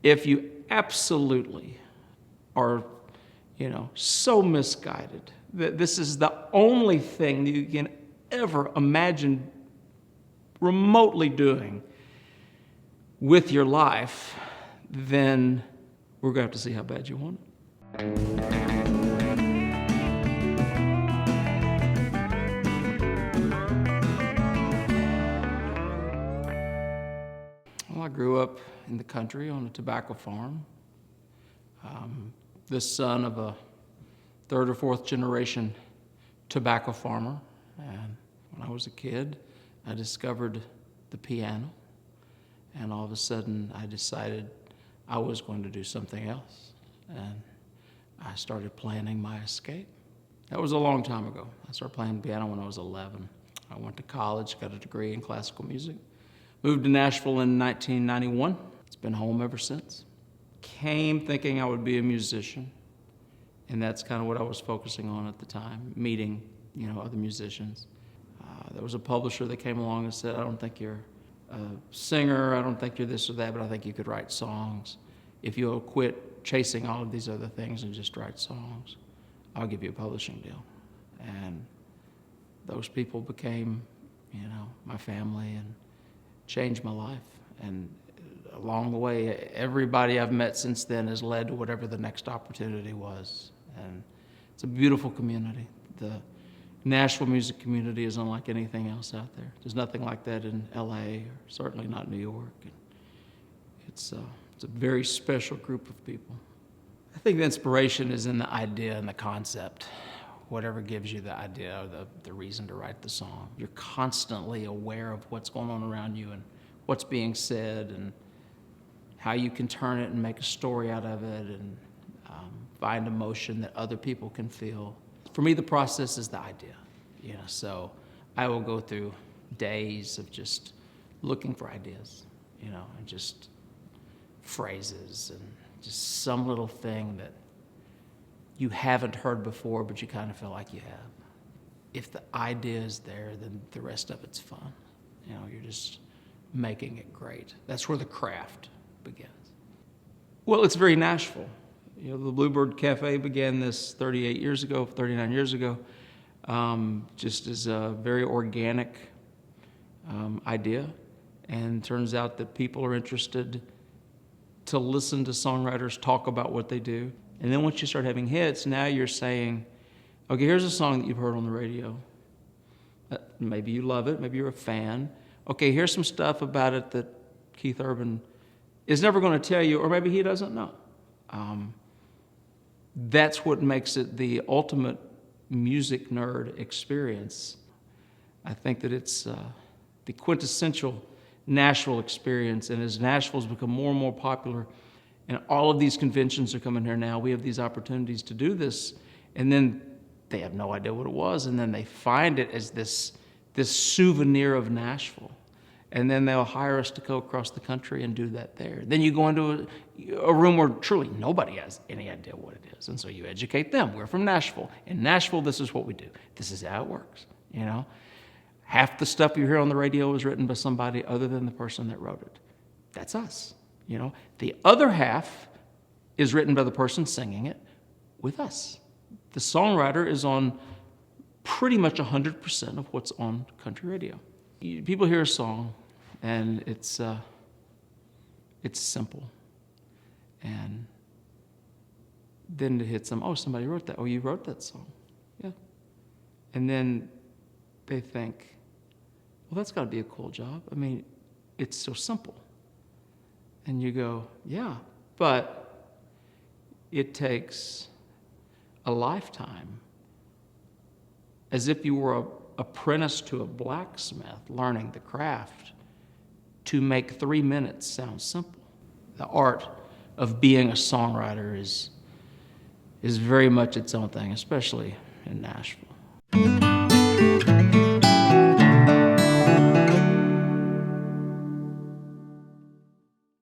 If you absolutely are, so misguided that this is the only thing that you can ever imagine remotely doing with your life, then we're going to have to see how bad you want it. Well, I grew up in the country on a tobacco farm. The son of a third or fourth generation tobacco farmer. And when I was a kid, I discovered the piano. And all of a sudden, I decided I was going to do something else. And I started planning my escape. That was a long time ago. I started playing piano when I was 11. I went to college, got a degree in classical music. Moved to Nashville in 1991. It's been home ever since. Came thinking I would be a musician, and that's kind of what I was focusing on at the time, meeting, other musicians. There was a publisher that came along and said, I don't think you're a singer, I don't think you're this or that, but I think you could write songs. If you'll quit chasing all of these other things and just write songs, I'll give you a publishing deal. And those people became, my family and changed my life. And along the way, everybody I've met since then has led to whatever the next opportunity was. And it's a beautiful community. The Nashville music community is unlike anything else out there. There's nothing like that in LA, or certainly not New York. And it's a very special group of people. I think the inspiration is in the idea and the concept. Whatever gives you the idea or the reason to write the song. You're constantly aware of what's going on around you and what's being said and how you can turn it and make a story out of it and find emotion that other people can feel. For me, the process is the idea. So I will go through days of just looking for ideas, and just phrases and just some little thing that you haven't heard before, but you kind of feel like you have. If the idea is there, then the rest of it's fun. You're just making it great. That's where the craft begins. Well, it's very Nashville. The Bluebird Cafe began this 39 years ago, just as a very organic idea. And turns out that people are interested to listen to songwriters talk about what they do. And then once you start having hits, now you're saying, okay, here's a song that you've heard on the radio. Maybe you love it, maybe you're a fan. Okay, here's some stuff about it that Keith Urban is never going to tell you, or maybe he doesn't know. That's what makes it the ultimate music nerd experience. I think that it's the quintessential Nashville experience, and as Nashville's become more and more popular, and all of these conventions are coming here now, we have these opportunities to do this, and then they have no idea what it was, and then they find it as this souvenir of Nashville. And then they'll hire us to go across the country and do that there. Then you go into a room where truly nobody has any idea what it is, and so you educate them. We're from Nashville. In Nashville, this is what we do. This is how it works, Half the stuff you hear on the radio is written by somebody other than the person that wrote it. That's us. The other half is written by the person singing it with us. The songwriter is on pretty much 100% of what's on country radio. People hear a song, and it's simple. And then it hits them, oh, somebody wrote that. Oh, you wrote that song. Yeah. And then they think, well, that's got to be a cool job. I mean, it's so simple. And you go, yeah, but it takes a lifetime, as if you were an apprentice to a blacksmith learning the craft, to make 3 minutes sound simple. The art of being a songwriter is very much its own thing, especially in Nashville.